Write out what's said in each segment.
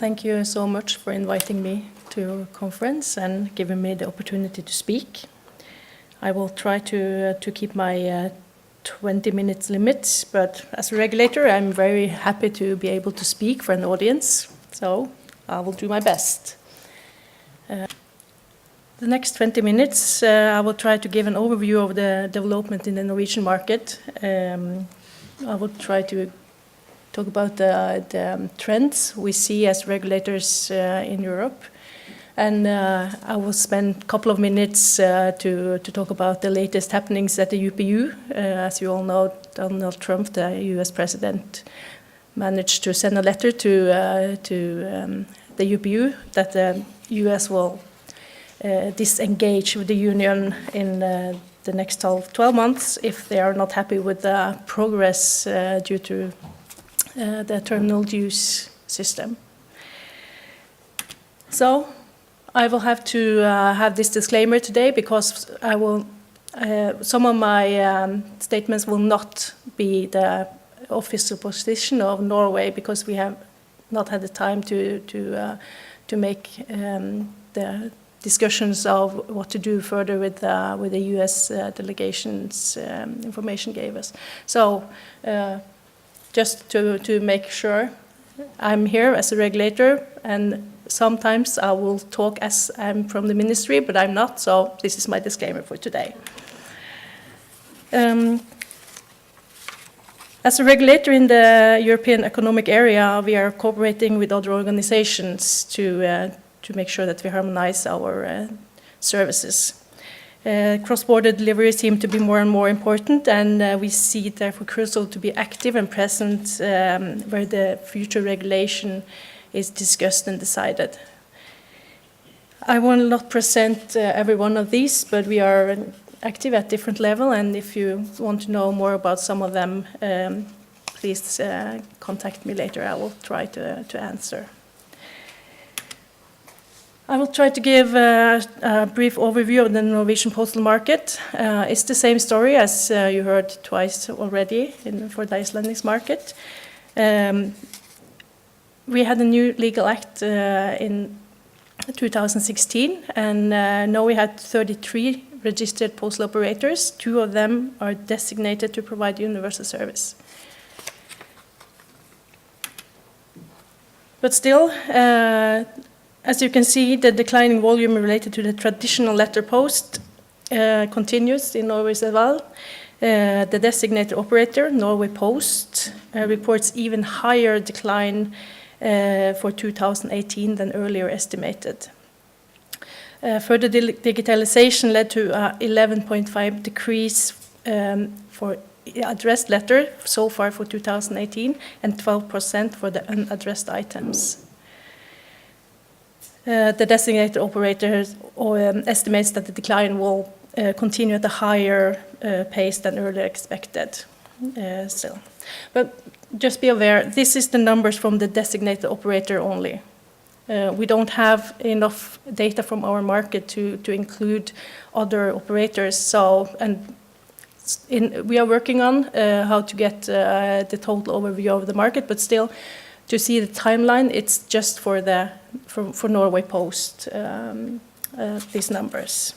Thank you so much for inviting me to your conference and giving me the opportunity to speak. I will try to keep my 20 minutes limit, but as a regulator, I'm very happy to be able to speak for an audience, so I will do my best. The next 20 minutes, I will try to give an overview of the development in the Norwegian market. I will try to talk about the trends we see as regulators in Europe. And I will spend a couple of minutes to talk about the latest happenings at the UPU. As you all know, Donald Trump, the US president, managed to send a letter to the UPU that the US will disengage with the union in the next 12 months if they are not happy with the progress due to the terminal dues system. So I will have to have this disclaimer today because I will. Some of my statements will not be the official position of Norway because we have not had the time to make the discussions of what to do further with the U.S. delegation's information gave us. So just to make sure, I'm here as a regulator, and sometimes I will talk as I'm from the ministry, but I'm not, so this is my disclaimer for today. As a regulator in the European Economic Area, we are cooperating with other organizations to make sure that we harmonize our services. Cross-border delivery seem to be more and more important, and we see it therefore crucial to be active and present where the future regulation is discussed and decided. I will not present every one of these, but we are active at different levels, and if you want to know more about some of them, please contact me later. I will try to answer. I will try to give a brief overview of the Norwegian postal market. It's the same story as you heard twice already for the Icelandic market. We had a new legal act in 2016, and now we had 33 registered postal operators. 2 of them are designated to provide universal service. But still, as you can see, the declining volume related to the traditional letter post continues in Norway as well. The designated operator, Norway Post, reports even higher decline for 2018 than earlier estimated. Further digitalization led to a 11.5% decrease for addressed letter so far for 2018 and 12% for the unaddressed items. The designated operator estimates that the decline will continue at a higher pace than earlier expected. But just be aware, this is the numbers from the designated operator only. We don't have enough data from our market to include other operators. We are working on how to get the total overview of the market, but still, to see the timeline, it's just for Norway Post, these numbers.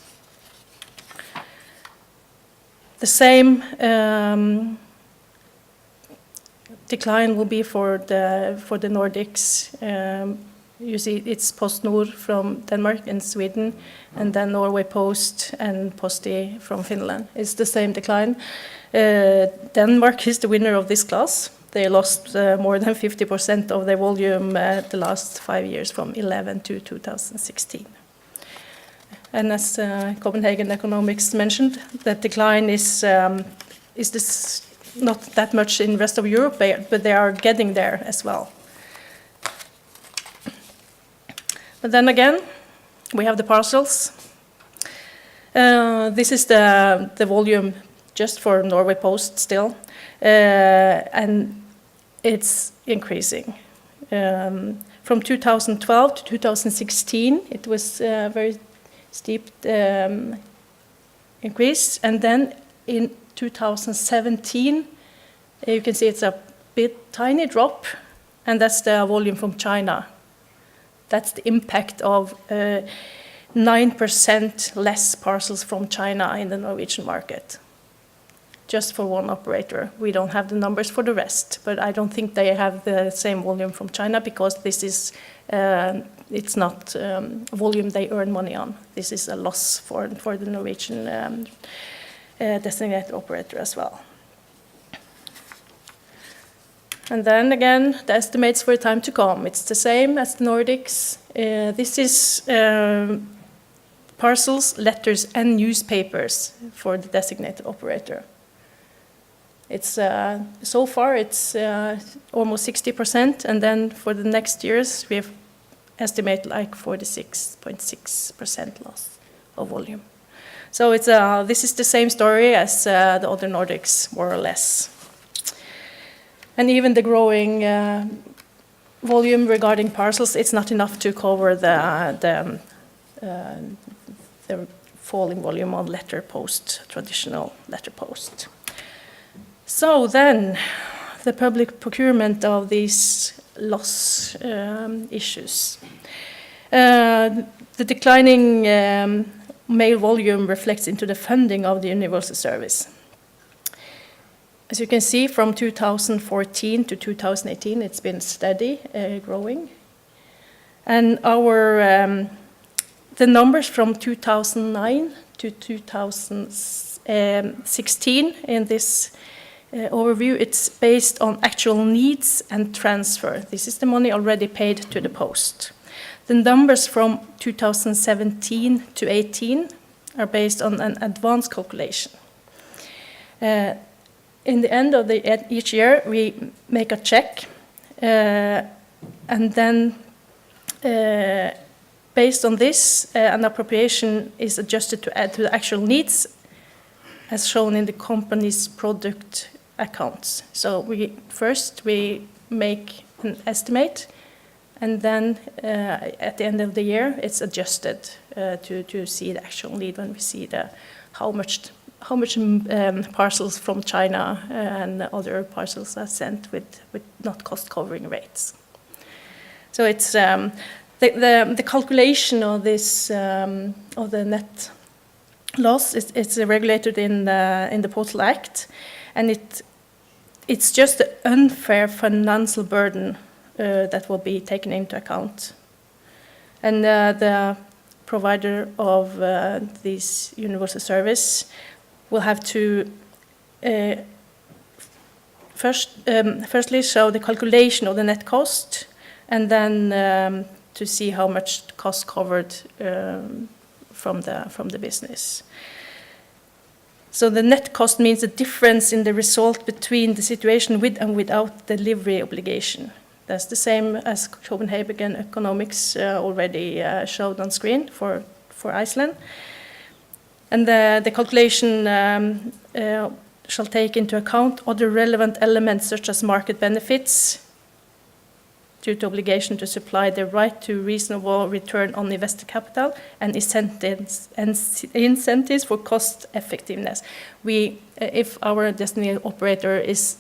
The same decline will be for the Nordics. You see, it's PostNord from Denmark and Sweden, and then Norway Post and Posti from Finland. It's the same decline. Denmark is the winner of this class. They lost more than 50% of their volume the last 5 years, from 2011 to 2016. And as Copenhagen Economics mentioned, that decline is not that much in the rest of Europe, but they are getting there as well. But then again, we have the parcels. This is the volume just for Norway Post still, and it's increasing. From 2012 to 2016, it was a very steep increase, and then in 2017, you can see it's a tiny drop, and that's the volume from China. that's the impact of 9% less parcels from China in the Norwegian market. Just for one operator. We don't have the numbers for the rest, but I don't think they have the same volume from China because this is, it's not volume they earn money on. This is a loss for the Norwegian designated operator as well. And then again, the estimates for time to come. It's the same as the Nordics. This is parcels, letters, and newspapers for the designated operator. It's so far it's almost 60%, and then for the next years we have estimate like 46.6% loss of volume. So it's this is the same story as the other Nordics, more or less. And even the growing volume regarding parcels, it's not enough to cover the falling volume on letter post, traditional letter post. So then, the public procurement of these loss issues. The declining mail volume reflects into the funding of the universal service. As you can see, from 2014 to 2018, it's been steady growing. And our the numbers from 2009 to 2016 in this overview, it's based on actual needs and transfer. This is the money already paid to the post. The numbers from 2017 to 18 are based on an advanced calculation. In the end of each year, we make a check, and then based on this, an appropriation is adjusted to add to the actual needs, as shown in the company's product accounts. So we make an estimate, and then at the end of the year, it's adjusted to see the actual need when we see how much parcels from China and other parcels are sent with not cost covering rates. So it's the calculation of this of the net loss it's regulated in the Postal Act, and it's just the unfair financial burden that will be taken into account. And the provider of this universal service will have to firstly show the calculation of the net cost, and then to see how much cost covered from the business. So the net cost means the difference in the result between the situation with and without delivery obligation. That's the same as Copenhagen economics already showed on screen for Iceland. And the calculation shall take into account other relevant elements such as market benefits due to obligation to supply the right to reasonable return on invested capital and incentives for cost effectiveness. If our designated operator is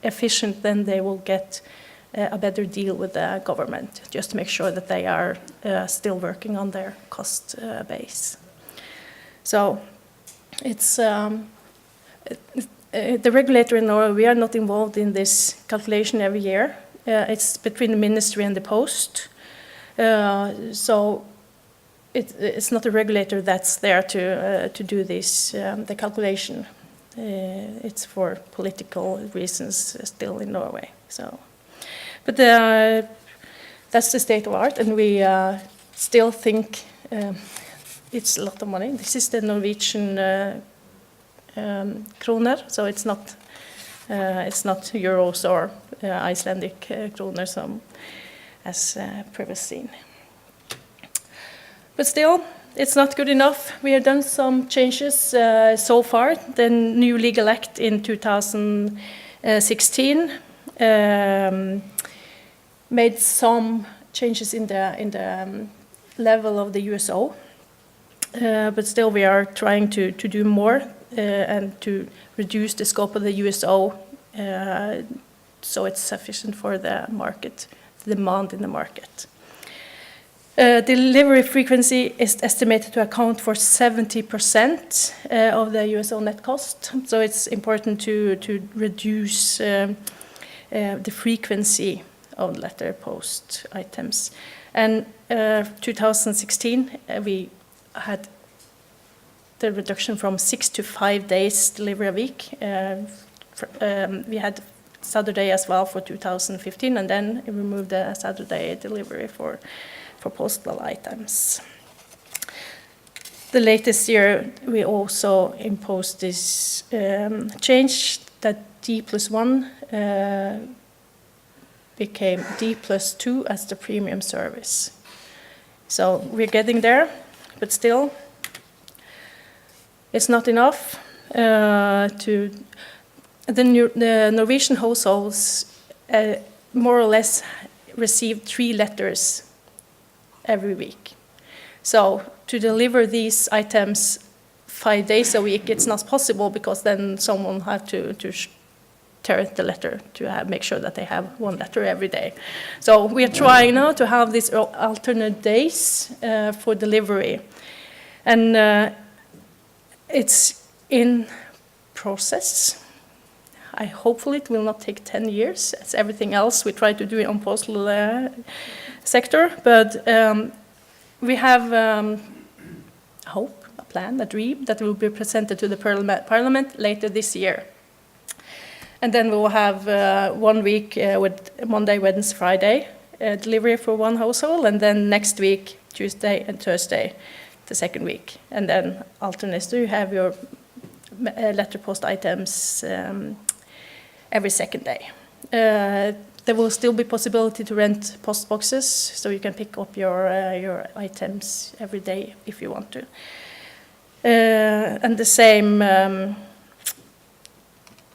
efficient, then they will get a better deal with the government, just to make sure that they are still working on their cost base. So it's the regulator in Norway, we are not involved in this calculation every year. It's between the ministry and the post. So it's not a regulator that's there to do this, the calculation. It's for political reasons still in Norway. So, but that's the state of art, and we still think it's a lot of money. This is the Norwegian kroner, so it's not euros or Icelandic kroner, as previously seen. But still, it's not good enough. We have done some changes so far. The new legal act in 2016 made some changes in the level of the USO. But still we are trying to do more and to reduce the scope of the USO so it's sufficient for the market, the demand in the market. Delivery frequency is estimated to account for 70% of the USO net cost. So it's important to reduce the frequency of letter post items. And 2016, we had the reduction from 6 to 5 days delivery a week. We had Saturday as well for 2015, and then we removed the Saturday delivery for postal items. The latest year, we also imposed this change that D+1 became D+2 as the premium service. So we're getting there, but still, it's not enough the Norwegian households more or less receive 3 letters every week. So to deliver these items 5 days a week, it's not possible because then someone had to tear the letter to make sure that they have 1 letter every day. So we are trying now to have these alternate days for delivery. And it's in process. Hopefully it will not take 10 years, as everything else we try to do on postal sector. But we have hope, a plan, a dream that will be presented to the Parliament later this year. And then we will have 1 week with Monday, Wednesday, Friday delivery for 1 household, and then next week, Tuesday and Thursday, the second week. And then alternate, you have your letter post items every second day. There will still be possibility to rent post boxes, so you can pick up your items every day if you want to. And the same,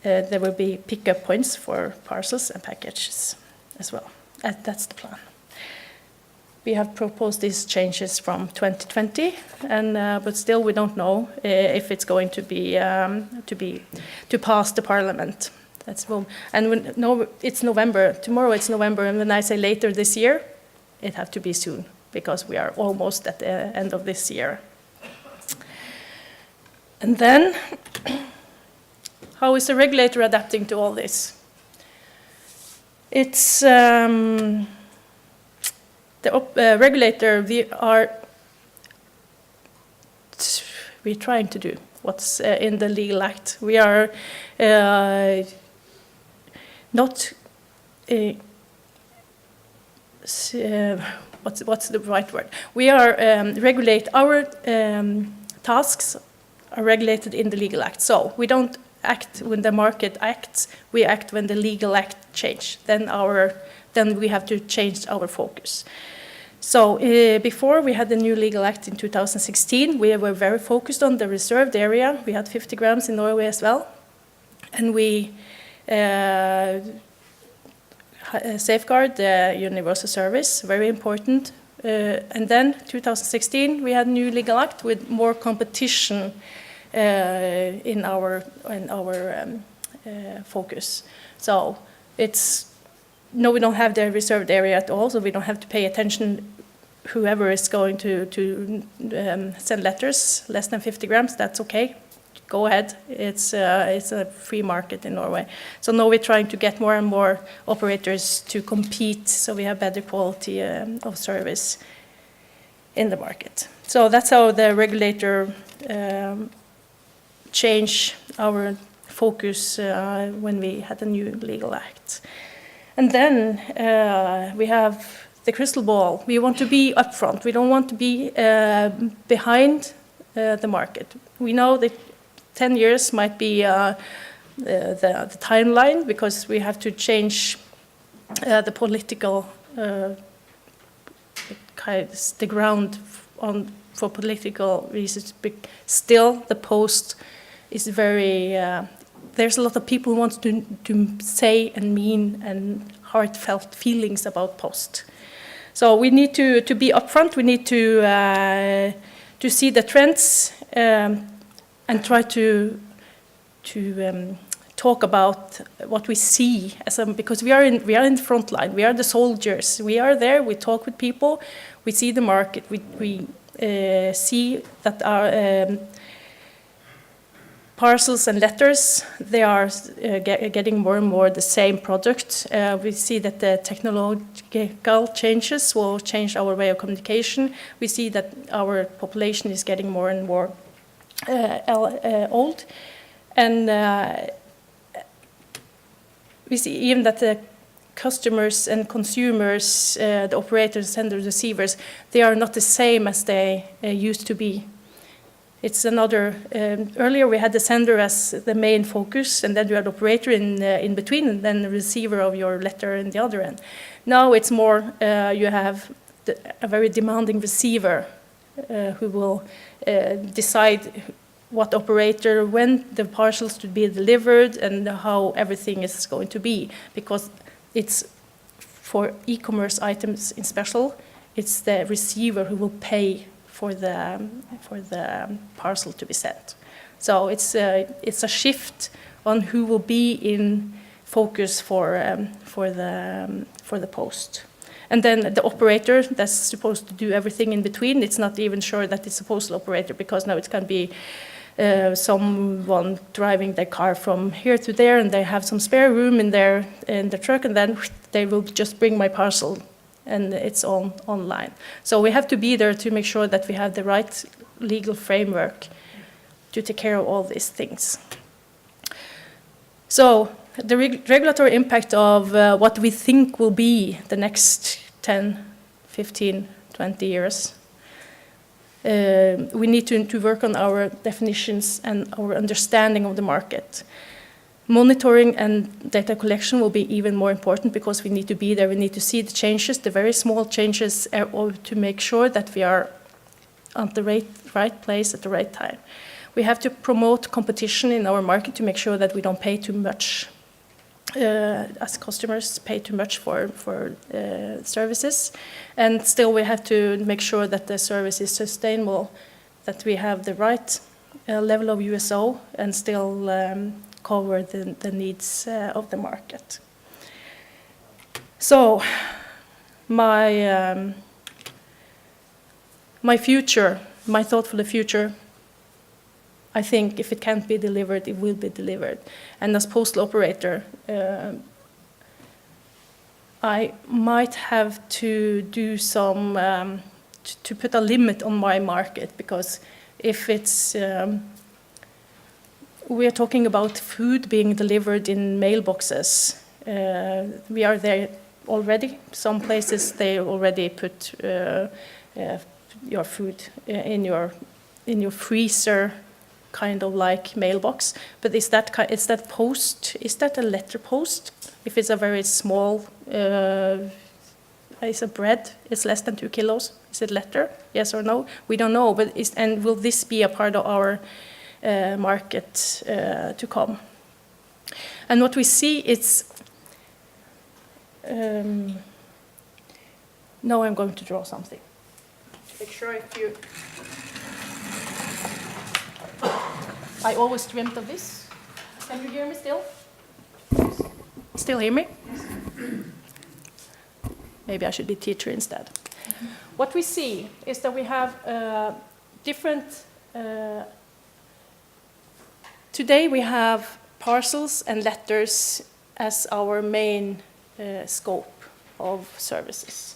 there will be pickup points for parcels and packages as well. That's the plan. We have proposed these changes from 2020, but still we don't know if it's going to be to pass the Parliament. It's November. Tomorrow it's November, and when I say later this year, it have to be soon because we are almost at the end of this year. And then, how is the regulator adapting to all this? It's the regulator. We're trying to do what's in the legal act. We are not. What's the right word? We are regulate our tasks are regulated in the legal act. So we don't act when the market acts. We act when the legal act change. Then we have to change our focus. So before we had the new legal act in 2016, we were very focused on the reserved area. We had 50 grams in Norway as well, and we safeguard the universal service, very important. And then 2016, we had a new legal act with more competition in our focus. So no, we don't have the reserved area at all, so we don't have to pay attention. Whoever is going to send letters less than 50 grams, that's okay. Go ahead. It's a free market in Norway. So now we're trying to get more and more operators to compete, so we have better quality of service in the market. So that's how the regulator changed our focus when we had a new legal act. And then we have the crystal ball. We want to be upfront. We don't want to be behind the market. We know that 10 years might be the timeline because we have to change the political, the ground for political reasons. Still, the post is very, there's a lot of people who want to say and mean and heartfelt feelings about post. So we need to be upfront. We need to see the trends and try to talk about what we see because we are in the front line. We are the soldiers. We are there. We talk with people. We see the market. We see that our parcels and letters, they are getting more and more the same product. We see that the technological changes will change our way of communication. We see that our population is getting more and more old. And we see even that the customers and consumers, the operators and the receivers, they are not the same as they used to be. It's another, earlier we had the sender as the main focus, and then you had the operator in between, and then the receiver of your letter in the other end. Now it's more, you have a very demanding receiver who will decide what operator, when the parcels to be delivered, and how everything is going to be. Because it's for e-commerce items in special, it's the receiver who will pay for the parcel to be sent. So it's a shift on who will be in focus for the post. And then the operator that's supposed to do everything in between, it's not even sure that it's a postal operator, because now it can be someone driving their car from here to there, and they have some spare room in the truck, and then they will just bring my parcel, and it's online. So we have to be there to make sure that we have the right legal framework to take care of all these things. So the regulatory impact of what we think will be the next 10, 15, 20 years. We need to work on our definitions and our understanding of the market. Monitoring and data collection will be even more important, because we need to be there. We need to see the changes, the very small changes, to make sure that we are at the right place at the right time. We have to promote competition in our market to make sure that we don't pay too much, as customers pay too much for services. And still we have to make sure that the service is sustainable, that we have the right level of USO and still cover the needs of the market. So my future, my thought for the future, I think if it can't be delivered, it will be delivered. And as postal operator, I might have to do some, to put a limit on my market, because if it's, we are talking about food being delivered in mailboxes. We are there already. Some places they already put your food in your freezer, kind of like mailbox. But is that post? Is that a letter post? If it's a very small, it's a bread. It's less than 2 kilos. Is it letter? Yes or no? We don't know. But and will this be a part of our market to come? And what we see is. Now I'm going to draw something. Make sure if you. I always dreamt of this. Can you hear me still? Still hear me? Maybe I should be teacher instead. What we see is that we have different. Today we have parcels and letters as our main scope of services.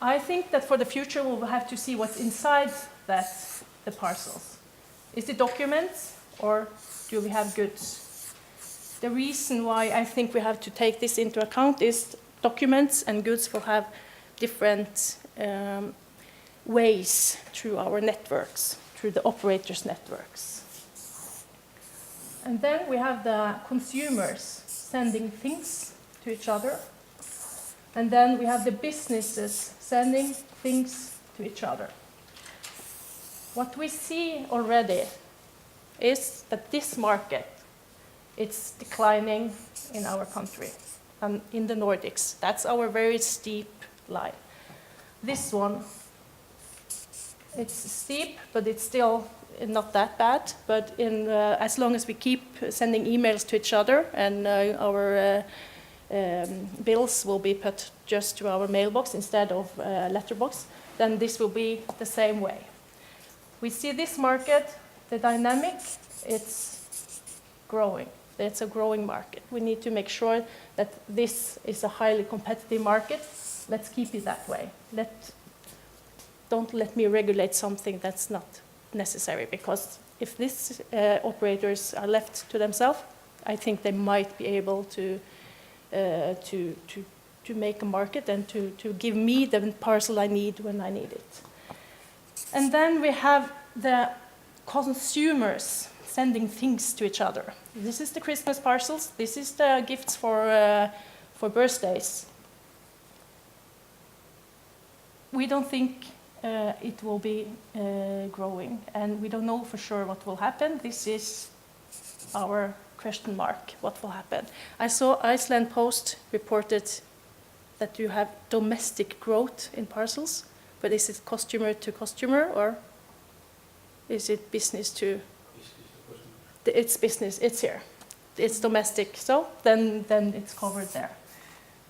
I think that for the future we'll have to see what's inside the parcels. Is it documents, or do we have goods? The reason why I think we have to take this into account is documents and goods will have different ways through our networks, through the operators' networks. And then we have the consumers sending things to each other. And then we have the businesses sending things to each other. What we see already is that this market, it's declining in our country and in the Nordics. That's our very steep line. This one, It's steep, but it's still not that bad. But as long as we keep sending emails to each other and our bills will be put just to our mailbox instead of letterbox, then this will be the same way. We see this market, the dynamic, it's growing. It's a growing market. We need to make sure that this is a highly competitive market. Let's keep it that way. Don't let me regulate something that's not necessary, because if these operators are left to themselves, I think they might be able to make a market and to give me the parcel I need when I need it. And then we have the consumers sending things to each other. This is the Christmas parcels. This is the gifts for birthdays. We don't think it will be growing, and we don't know for sure what will happen. This is our question mark, what will happen. I saw Iceland Post reported that you have domestic growth in parcels, but is it customer to customer, or is it business to? It's business, it's here. It's domestic, so then it's covered there.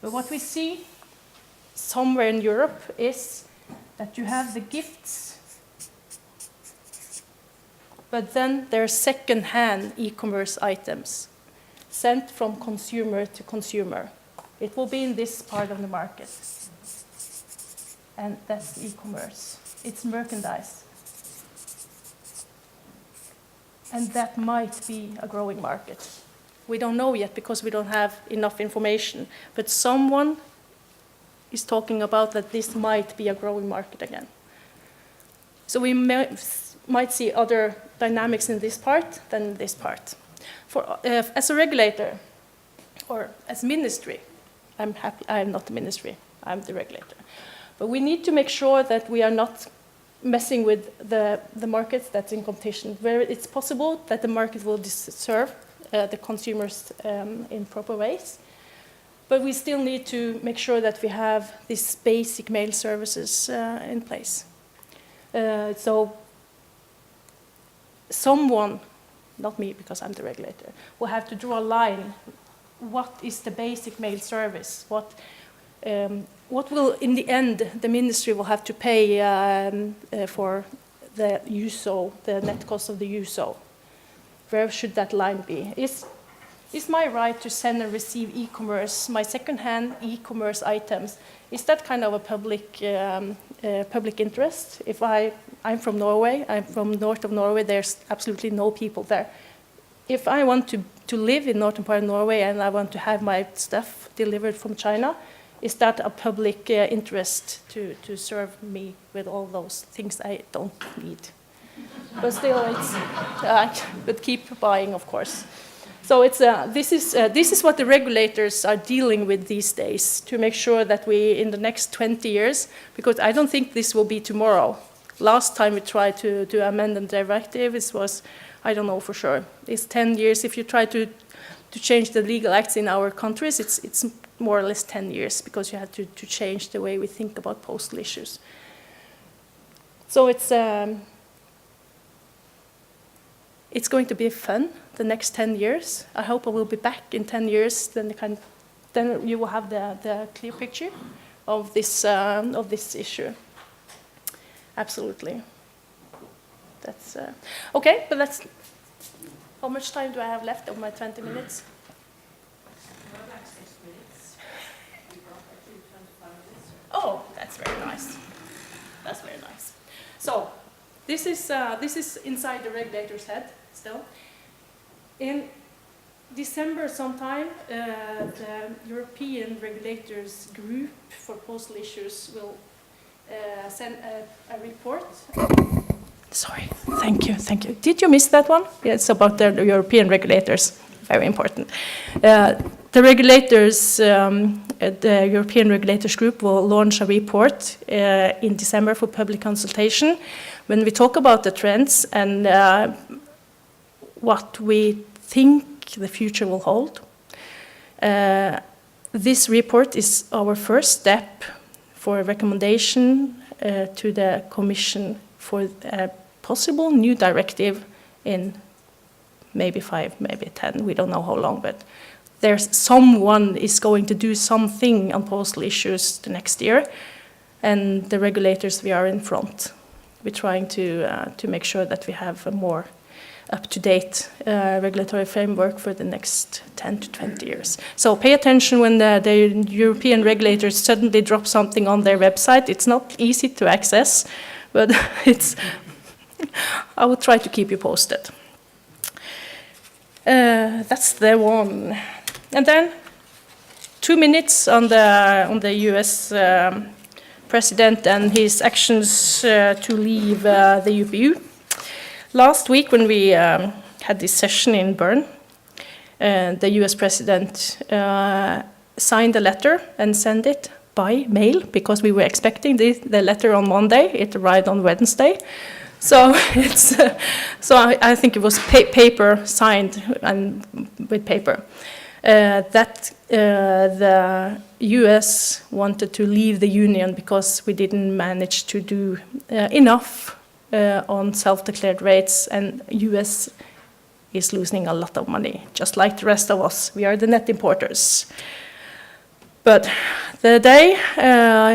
But what we see somewhere in Europe is that you have the gifts, but then there are second-hand e-commerce items sent from consumer to consumer. It will be in this part of the market. And that's e-commerce. It's merchandise. And that might be a growing market. We don't know yet because we don't have enough information. But someone is talking about that this might be a growing market again. So we might see other dynamics in this part than in this part. As a regulator, or as ministry, I'm not the ministry, I'm the regulator. But we need to make sure that we are not messing with the markets that's in competition, where it's possible that the market will serve the consumers in proper ways. But we still need to make sure that we have these basic mail services in place. So someone, not me because I'm the regulator, will have to draw a line. What is the basic mail service? What will, in the end, the ministry will have to pay for the USO, the net cost of the USO? Where should that line be? Is my right to send and receive e-commerce, my second-hand e-commerce items, is that kind of a public interest? If I'm from Norway, I'm from north of Norway, there's absolutely no people there. If I want to live in northern part of Norway and I want to have my stuff delivered from China, is that a public interest to serve me with all those things I don't need? But still, but keep buying, of course. So this is what the regulators are dealing with these days, to make sure that we, in the next 20 years, because I don't think this will be tomorrow. Last time we tried to amend the directive, it was, I don't know for sure. It's 10 years. If you try to change the legal acts in our countries, it's more or less 10 years, because you have to change the way we think about postal issues. So it's going to be fun the next 10 years. I hope I will be back in 10 years. Then you will have the clear picture of this issue. Absolutely. That's okay. But that's. How much time do I have left of my 20 minutes? Like 6 minutes. We got actually 25 minutes. Oh, that's very nice. That's very nice. So, this is inside the regulator's head still. In December sometime, the European Regulators Group for Postal Issues will send a report. Sorry, thank you. Did you miss that one? Yeah, it's about the European regulators, very important. The regulators, the European Regulators Group will launch a report in December for public consultation when we talk about the trends and what we think the future will hold. This report is our first step for a recommendation to the Commission for a possible new directive in maybe 5, maybe 10, we don't know how long, but there's someone is going to do something on postal issues the next year, and the regulators, we are in front. We're trying to make sure that we have a more up-to-date regulatory framework for the next 10 to 20 years. So pay attention when the European regulators suddenly drop something on their website. It's not easy to access, but I will try to keep you posted. That's the one. And then 2 minutes on the US president and his actions to leave the UPU. Last week when we had this session in Bern, the US president signed a letter and sent it by mail because we were expecting the letter on Monday. It arrived on Wednesday. So it's I think it was paper signed and with paper. That the US wanted to leave the union because we didn't manage to do enough on self-declared rates, and US is losing a lot of money, just like the rest of us. We are the net importers. But the day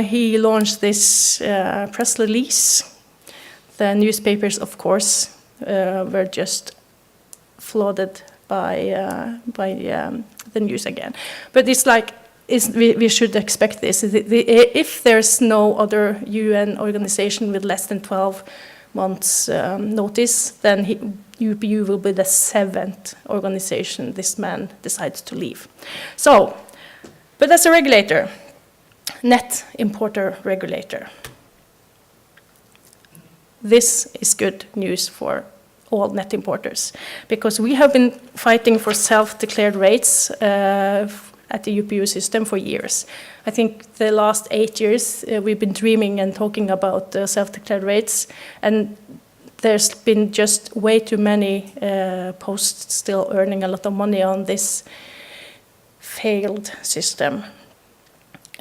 he launched this press release, the newspapers, of course, were just flooded by the news again. But it's like, we should expect this. If there's no other UN organization with less than 12 months notice, then UPU will be the 7th organization this man decides to leave. So, but as a regulator, net importer regulator, this is good news for all net importers, because we have been fighting for self-declared rates at the UPU system for years. I think the last 8 years we've been dreaming and talking about self-declared rates, and there's been just way too many posts still earning a lot of money on this failed system.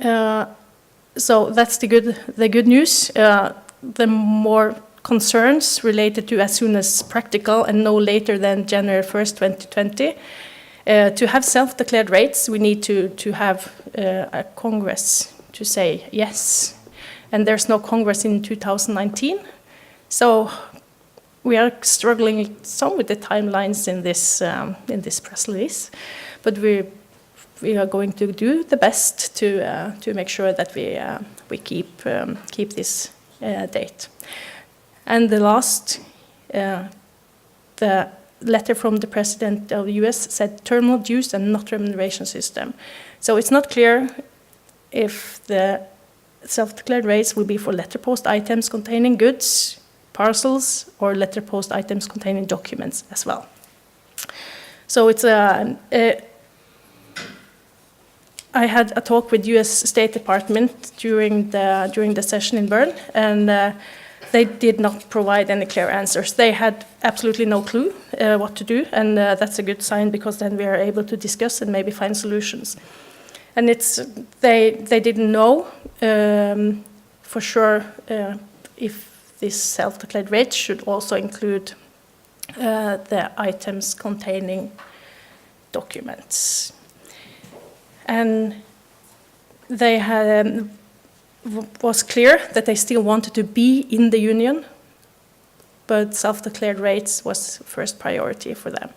So that's the good news. The more concerns related to as soon as practical and no later than January 1st, 2020. To have self-declared rates, we need to have a Congress to say yes. And there's no Congress in 2019. So we are struggling some with the timelines in this press release. But we are going to do the best to make sure that we keep this date. And the last, the letter from the president of the US said terminal dues and not remuneration system. So it's not clear if the self-declared rates will be for letter post items containing goods, parcels, or letter post items containing documents as well. So it's I had a talk with US State Department during the session in Bern, and they did not provide any clear answers. They had absolutely no clue what to do, and that's a good sign, because then we are able to discuss and maybe find solutions. And they didn't know for sure if this self-declared rate should also include the items containing documents. And they had was clear that they still wanted to be in the union, but self-declared rates was first priority for them.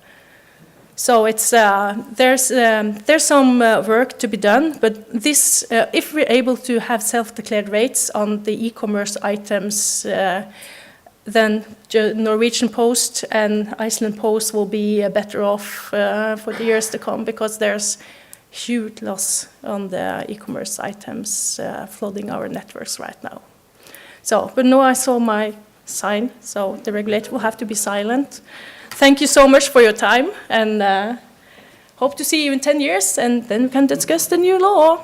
So it's there's some work to be done, but this if we're able to have self-declared rates on the e-commerce items, then Norwegian Post and Iceland Post will be better off for the years to come, because there's huge loss on the e-commerce items flooding our networks right now. So, but now I saw my sign, so the regulator will have to be silent. Thank you so much for your time, and hope to see you in 10 years, and then we can discuss the new law.